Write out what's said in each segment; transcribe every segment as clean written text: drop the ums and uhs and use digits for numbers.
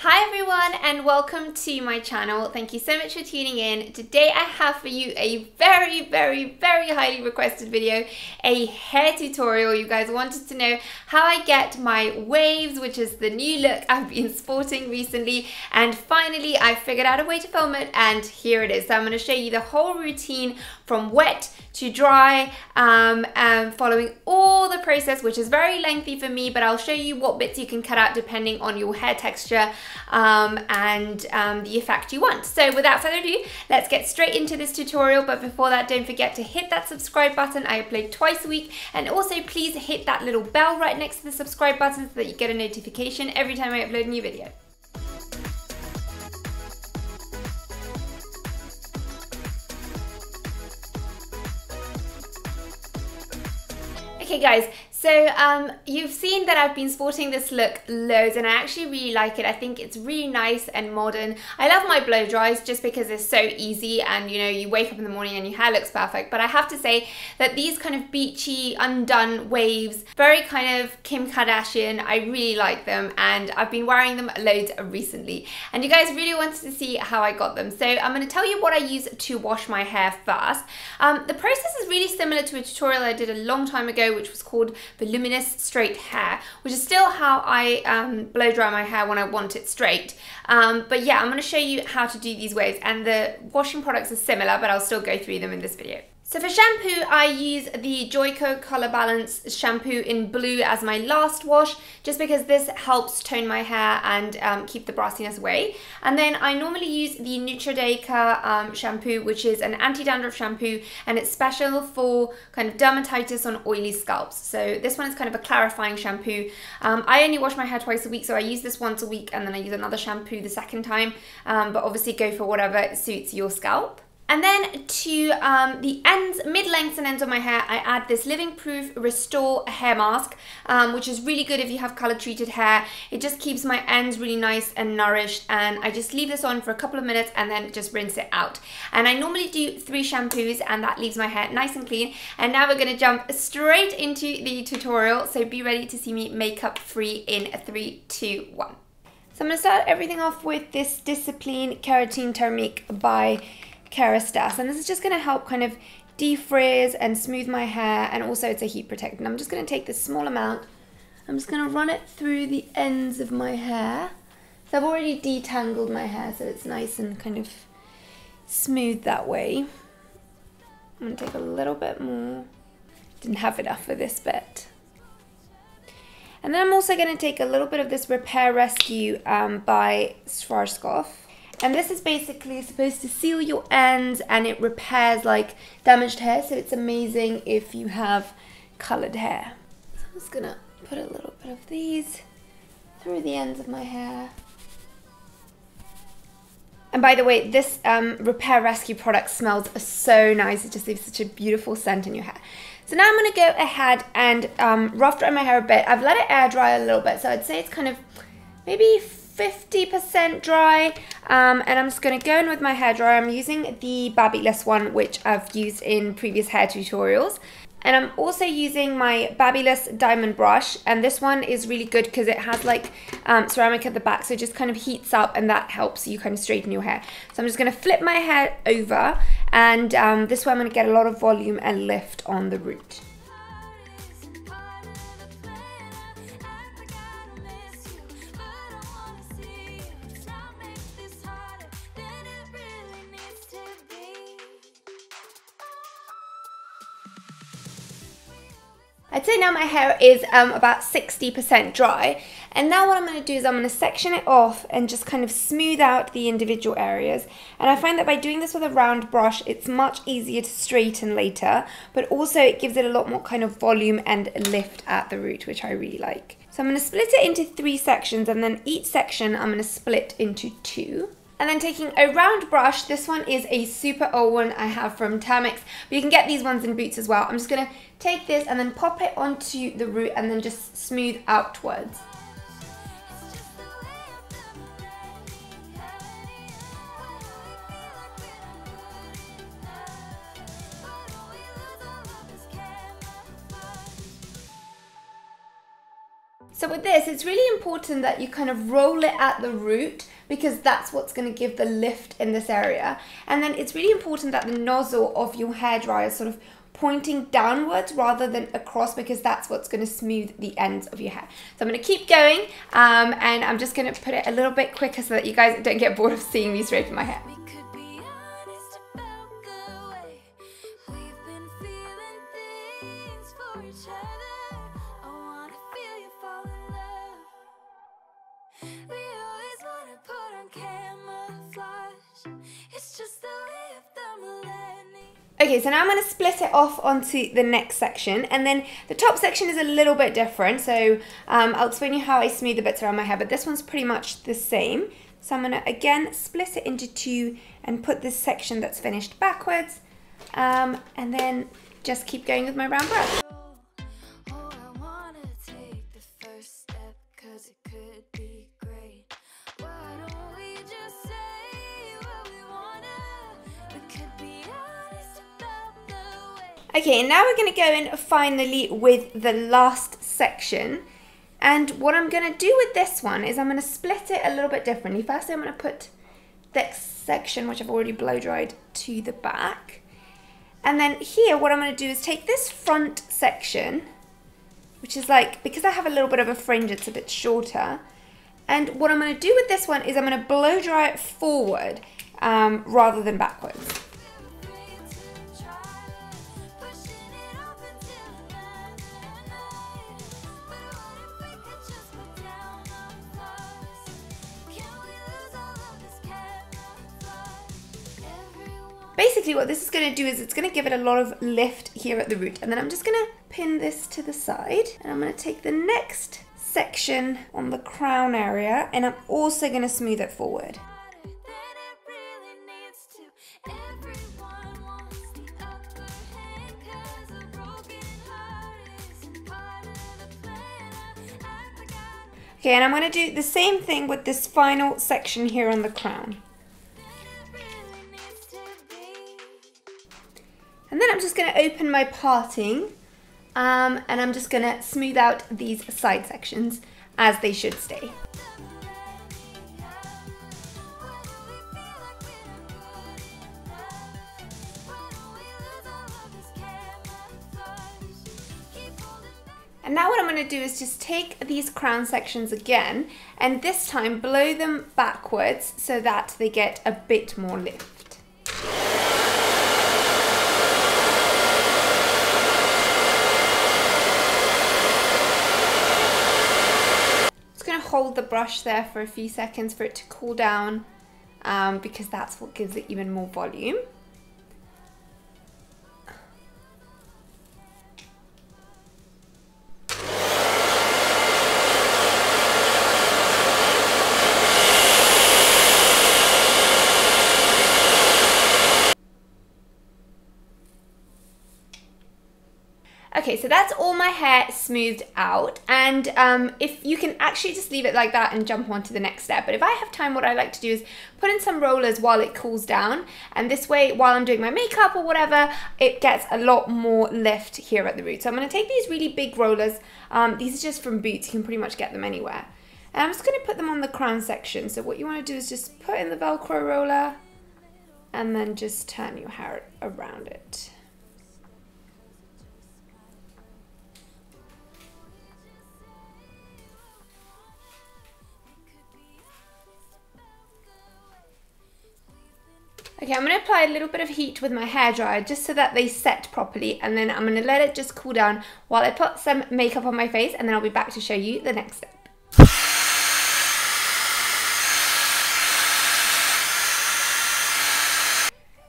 Hi everyone and welcome to my channel. Thank you so much for tuning in. Today I have for you a very highly requested video, a hair tutorial. You guys wanted to know how I get my waves, which is the new look I've been sporting recently, and finally I figured out a way to film it and here it is. So I'm going to show you the whole routine from wet to dry, and following all the process, which is very lengthy for me, but I'll show you what bits you can cut out depending on your hair texture and the effect you want. So without further ado, let's get straight into this tutorial. But before that, don't forget to hit that subscribe button. I upload twice a week, and also please hit that little bell right next to the subscribe button so that you get a notification every time I upload a new video. Okay guys, so you've seen that I've been sporting this look loads and I actually really like it. I think it's really nice and modern. I love my blow dries just because it's so easy and you know, you wake up in the morning and your hair looks perfect. But I have to say that these kind of beachy, undone waves, very kind of Kim Kardashian, I really like them and I've been wearing them loads recently. And you guys really wanted to see how I got them. So I'm going to tell you what I use to wash my hair first. The process is really similar to a tutorial I did a long time ago, which was called Voluminous straight hair, which is still how I blow dry my hair when I want it straight. But yeah, I'm going to show you how to do these waves, and the washing products are similar, but I'll still go through them in this video. So for shampoo, I use the Joico Color Balance shampoo in blue as my last wash, just because this helps tone my hair and keep the brassiness away. And then I normally use the NUTRADECA shampoo, which is an anti-dandruff shampoo, and it's special for kind of dermatitis on oily scalps. So this one is kind of a clarifying shampoo. I only wash my hair twice a week, so I use this once a week, and then I use another shampoo the second time, but obviously go for whatever suits your scalp. And then to the ends, mid-lengths and ends of my hair, I add this Living Proof Restore hair mask, which is really good if you have color treated hair. It just keeps my ends really nice and nourished, and I just leave this on for a couple of minutes and then just rinse it out. And I normally do 3 shampoos and that leaves my hair nice and clean. And now we're going to jump straight into the tutorial, so be ready to see me makeup free in 3, 2, 1. So I'm going to start everything off with this Discipline Keratin Thermique by KERASTASSE, and this is just going to help kind of defrizz and smooth my hair, and also it's a heat protectant. I'm just going to take this small amount, I'm just going to run it through the ends of my hair. So I've already detangled my hair so it's nice and kind of smooth that way. I'm going to take a little bit more, didn't have enough for this bit. And then I'm also going to take a little bit of this Repair Rescue by SCHWARZKOPF. And this is basically supposed to seal your ends, and it repairs like damaged hair, so it's amazing if you have colored hair. So I'm just gonna put a little bit of these through the ends of my hair. And by the way, this Repair Rescue product smells so nice. It just leaves such a beautiful scent in your hair. So now I'm gonna go ahead and rough dry my hair a bit. I've let it air dry a little bit, so I'd say it's kind of maybe 50% dry, and I'm just going to go in with my hairdryer. I'm using the BABYLISS one, which I've used in previous hair tutorials, and I'm also using my BABYLISS diamond brush, and this one is really good because it has like ceramic at the back, so it just kind of heats up and that helps you kind of straighten your hair. So I'm just going to flip my hair over, and this way I'm going to get a lot of volume and lift on the root. I'd say now my hair is about 60% dry, and now what I'm going to do is I'm going to section it off and just kind of smooth out the individual areas. And I find that by doing this with a round brush, it's much easier to straighten later, but also it gives it a lot more kind of volume and lift at the root, which I really like. So I'm going to split it into 3 sections, and then each section I'm going to split into 2. And then taking a round brush, this one is a super old one I have from Termix, but you can get these ones in Boots as well. I'm just going to take this and then pop it onto the root and then just smooth outwards. So with this, it's really important that you kind of roll it at the root because that's what's going to give the lift in this area. And then it's really important that the nozzle of your hairdryer is sort of pointing downwards rather than across because that's what's going to smooth the ends of your hair. So I'm going to keep going and I'm just going to put it a little bit quicker so that you guys don't get bored of seeing me straighten my hair. Okay, so now I'm going to split it off onto the next section, and then the top section is a little bit different, so I'll explain you how I smooth the bits around my hair, but this one's pretty much the same. So I'm going to again split it into two and put this section that's finished backwards, and then just keep going with my round brush. Okay, and now we're going to go in finally with the last section. And what I'm going to do with this one is I'm going to split it a little bit differently. Firstly, I'm going to put this section, which I've already blow dried, to the back. And then here, what I'm going to do is take this front section, which is like, because I have a little bit of a fringe, it's a bit shorter. And what I'm going to do with this one is I'm going to blow dry it forward rather than backwards. Basically what this is going to do is it's going to give it a lot of lift here at the root, and then I'm just going to pin this to the side, and I'm going to take the next section on the crown area and I'm also going to smooth it forward. Okay, and I'm going to do the same thing with this final section here on the crown. And then I'm just going to open my parting and I'm just going to smooth out these side sections as they should stay. And now what I'm going to do is just take these crown sections again and this time blow them backwards so that they get a bit more lift. Hold the brush there for a few seconds for it to cool down because that's what gives it even more volume. Okay, so that's all my hair smoothed out, and if you can actually just leave it like that and jump on to the next step, but if I have time, what I like to do is put in some rollers while it cools down, and this way, while I'm doing my makeup or whatever, it gets a lot more lift here at the root. So I'm going to take these really big rollers, these are just from Boots, you can pretty much get them anywhere, and I'm just going to put them on the crown section. So what you want to do is just put in the Velcro roller, and then just turn your hair around it. Okay, I'm going to apply a little bit of heat with my hairdryer just so that they set properly, and then I'm going to let it just cool down while I put some makeup on my face, and then I'll be back to show you the next step.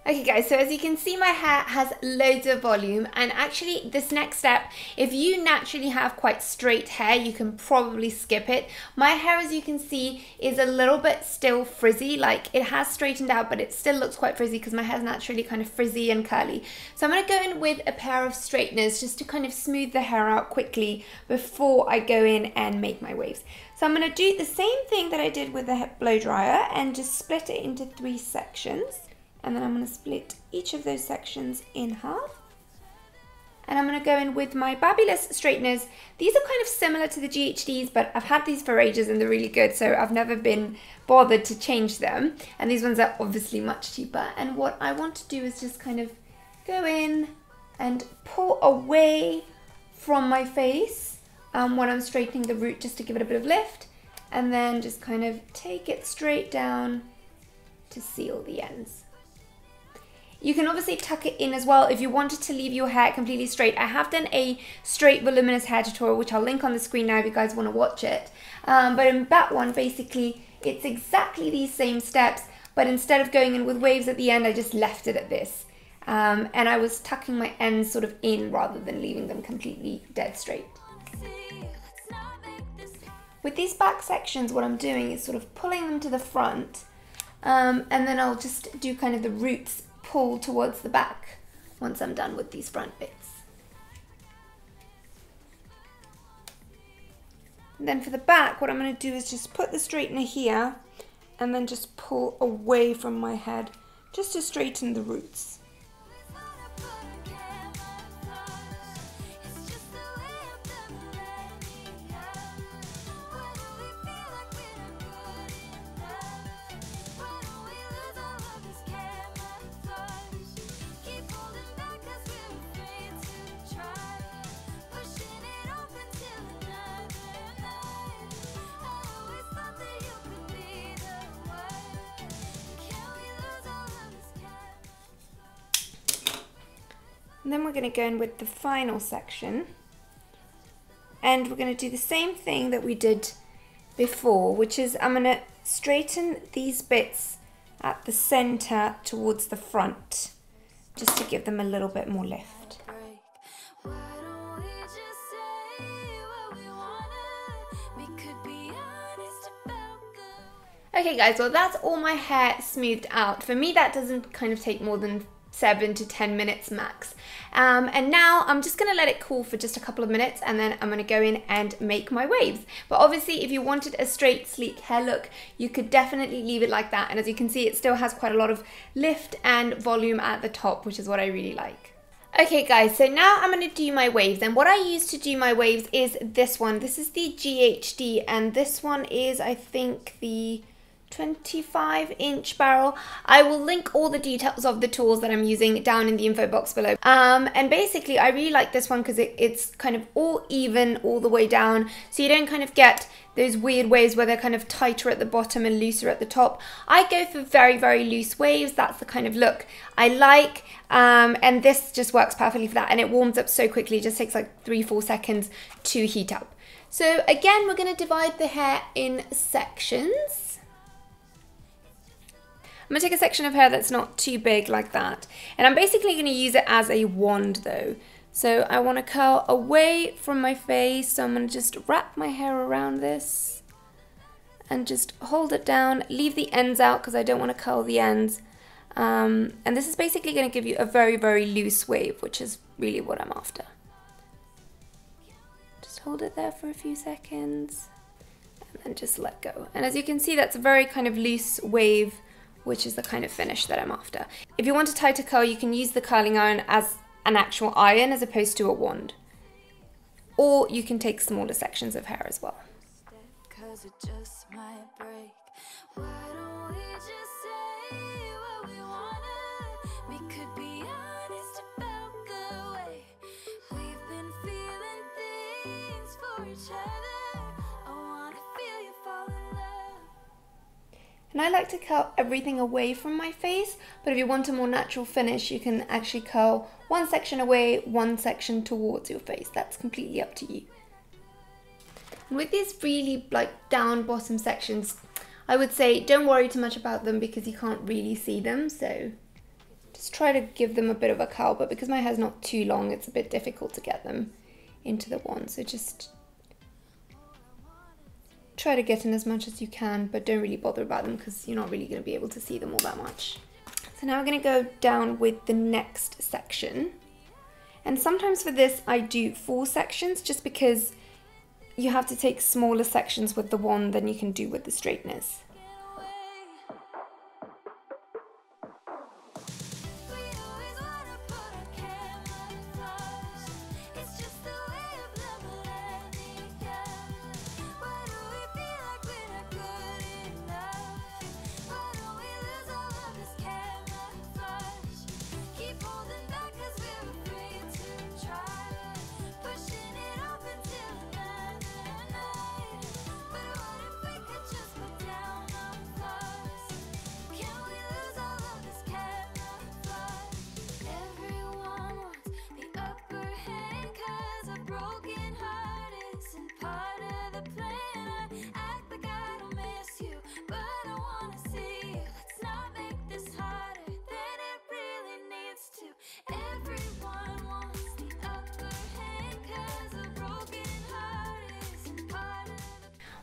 Okay guys, so as you can see, my hair has loads of volume, and actually this next step, if you naturally have quite straight hair, you can probably skip it. My hair, as you can see, is a little bit still frizzy, like it has straightened out, but it still looks quite frizzy because my hair is naturally kind of frizzy and curly. So I'm going to go in with a pair of straighteners just to kind of smooth the hair out quickly before I go in and make my waves. So I'm going to do the same thing that I did with the blow dryer and just split it into 3 sections. And then I'm going to split each of those sections in half. And I'm going to go in with my BABYLISS straighteners. These are kind of similar to the GHDs, but I've had these for ages and they're really good, so I've never been bothered to change them. And these ones are obviously much cheaper. And what I want to do is just kind of go in and pull away from my face when I'm straightening the root, just to give it a bit of lift. And then just kind of take it straight down to seal the ends. You can obviously tuck it in as well if you wanted to leave your hair completely straight. I have done a straight voluminous hair tutorial, which I'll link on the screen now if you guys want to watch it. But in that one, basically, it's exactly these same steps, but instead of going in with waves at the end, I just left it at this. And I was tucking my ends sort of in rather than leaving them completely dead straight. With these back sections, what I'm doing is sort of pulling them to the front, and then I'll just do kind of the roots pull towards the back once I'm done with these front bits. And then for the back, what I'm going to do is just put the straightener here and then just pull away from my head just to straighten the roots. And then we're going to go in with the final section, and we're going to do the same thing that we did before, which is I'm going to straighten these bits at the center towards the front, just to give them a little bit more lift. Okay guys, well that's all my hair smoothed out. For me that doesn't kind of take more than 7 to 10 minutes max. And now I'm just going to let it cool for just a couple of minutes, and then I'm going to go in and make my waves. But obviously if you wanted a straight sleek hair look, you could definitely leave it like that, and as you can see it still has quite a lot of lift and volume at the top, which is what I really like. Okay guys, so now I'm going to do my waves, and what I use to do my waves is this one. This is the GHD, and this one is, I think, the 25-inch barrel. I will link all the details of the tools that I'm using down in the info box below. And basically I really like this one because it's kind of all even all the way down, so you don't kind of get those weird waves where they're kind of tighter at the bottom and looser at the top. I go for very, very loose waves. That's the kind of look I like, and this just works perfectly for that, and it warms up so quickly. It just takes like 3-4 seconds to heat up. So again, we're going to divide the hair in sections. I'm going to take a section of hair that's not too big like that, and I'm basically going to use it as a wand though. So I want to curl away from my face, so I'm going to just wrap my hair around this and just hold it down, leave the ends out because I don't want to curl the ends, and this is basically going to give you a very, very loose wave, which is really what I'm after. Just hold it there for a few seconds and then just let go, and as you can see that's a very kind of loose wave, which is the kind of finish that I'm after. If you want a tighter curl, you can use the curling iron as an actual iron as opposed to a wand. Or you can take smaller sections of hair as well. And I like to curl everything away from my face, but if you want a more natural finish, you can actually curl one section away, one section towards your face. That's completely up to you. And with these really like down bottom sections, I would say don't worry too much about them because you can't really see them. So just try to give them a bit of a curl, but because my hair's not too long, it's a bit difficult to get them into the wand. So just try to get in as much as you can, but don't really bother about them because you're not really going to be able to see them all that much. So now we're going to go down with the next section. And sometimes for this I do 4 sections just because you have to take smaller sections with the wand than you can do with the straighteners.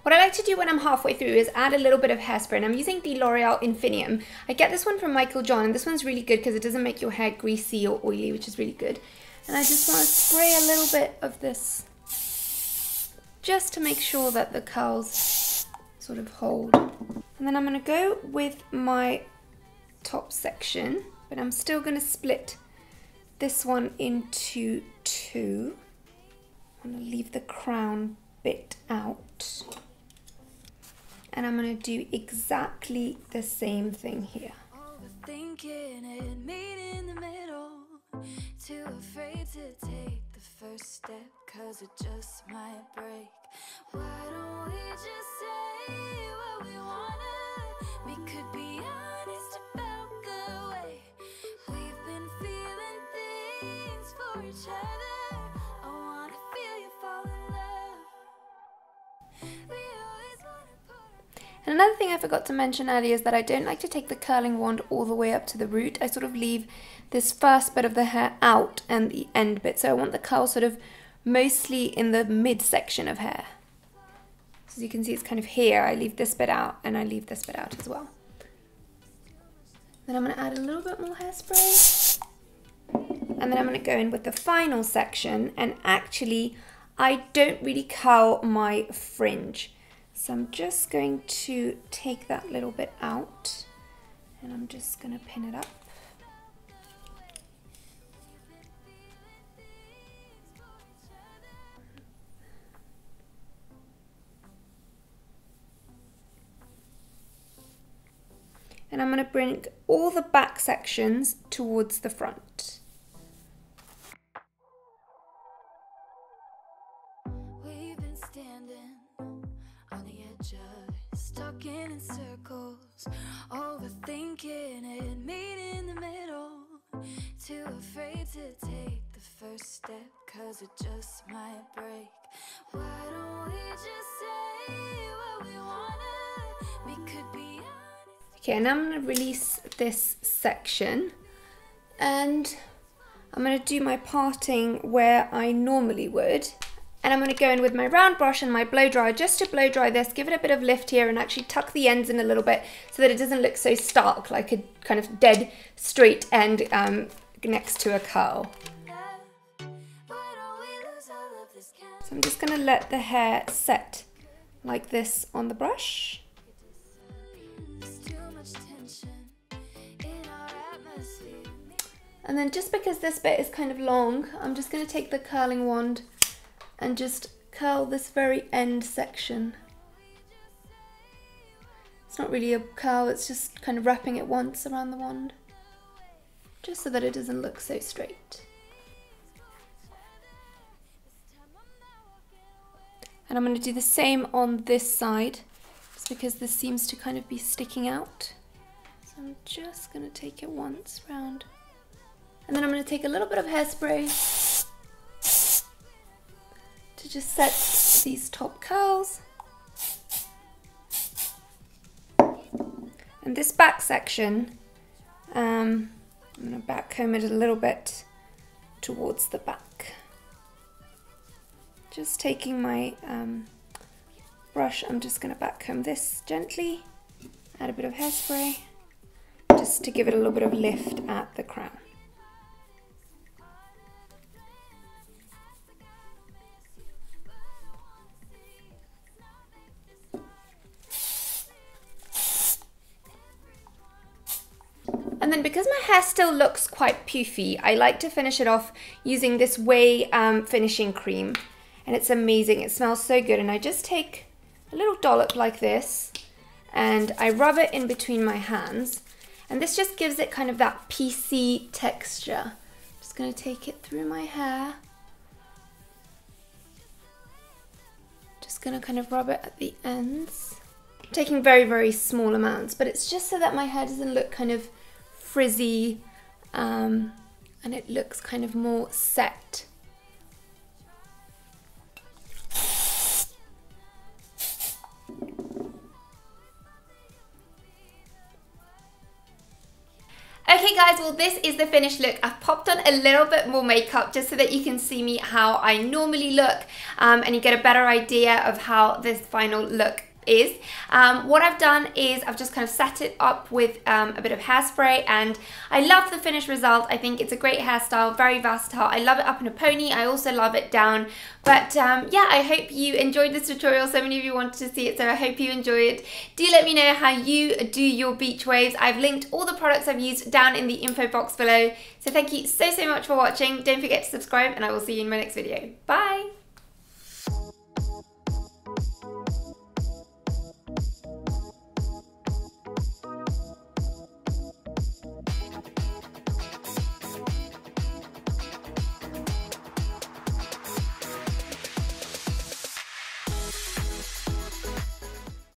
What I like to do when I'm halfway through is add a little bit of hairspray, and I'm using the L'Oreal Infinium. I get this one from Michael John, and this one's really good because it doesn't make your hair greasy or oily, which is really good. And I just want to spray a little bit of this just to make sure that the curls sort of hold. And then I'm going to go with my top section, but I'm still going to split this one into two. I'm going to leave the crown bit out. And I'm going to do exactly the same thing here. Overthinking it, meet in the middle. Too afraid to take the first step, cause it just might break. Why don't we just say what we wanna? We could be honest about the way we've been feeling things for each other. I wanna feel you fall in love. We always wanna put. And another thing I forgot to mention earlier is that I don't like to take the curling wand all the way up to the root. I sort of leave this first bit of the hair out and the end bit. So I want the curl sort of mostly in the mid section of hair. So as you can see, it's kind of here. I leave this bit out and I leave this bit out as well. Then I'm going to add a little bit more hairspray. And then I'm going to go in with the final section. And actually, I don't really curl my fringe. So I'm just going to take that little bit out. And I'm just going to pin it up. And I'm going to bring all the back sections towards the front. We've been standing on the edge of stuck in circles, overthinking it, meet in the middle. Too afraid to take the first step, cause it just might break. Why don't we just say what we wanna? We could be honest. Okay, and I'm going to release this section, and I'm going to do my parting where I normally would. And I'm going to go in with my round brush and my blow dryer just to blow dry this, give it a bit of lift here and actually tuck the ends in a little bit so that it doesn't look so stark, like a kind of dead straight end next to a curl. So I'm just going to let the hair set like this on the brush. And then just because this bit is kind of long, I'm just going to take the curling wand and just curl this very end section. It's not really a curl, it's just kind of wrapping it once around the wand, just so that it doesn't look so straight. And I'm going to do the same on this side, just because this seems to kind of be sticking out. So I'm just going to take it once round. And then I'm going to take a little bit of hairspray to just set these top curls. And this back section, I'm going to back comb it a little bit towards the back. Just taking my brush, I'm just going to back comb this gently, add a bit of hairspray, just to give it a little bit of lift at the crown. And then because my hair still looks quite poofy, I like to finish it off using this Way finishing cream. And it's amazing, it smells so good. And I just take a little dollop like this and I rub it in between my hands. And this just gives it kind of that piecey texture. Just gonna take it through my hair. Just gonna kind of rub it at the ends. I'm taking very, very small amounts, but it's just so that my hair doesn't look kind of frizzy and it looks kind of more set. Okay Okay guys, well this is the finished look. I've popped on a little bit more makeup just so that you can see me how I normally look and you get a better idea of how this final look is. What I've done is I've just kind of set it up with a bit of hairspray, and I love the finished result. I think it's a great hairstyle, very versatile. I love it up in a pony. I also love it down. But yeah, I hope you enjoyed this tutorial. So many of you wanted to see it, so I hope you enjoy it. Do let me know how you do your beach waves. I've linked all the products I've used down in the info box below. So thank you so much for watching. Don't forget to subscribe, and I will see you in my next video. Bye!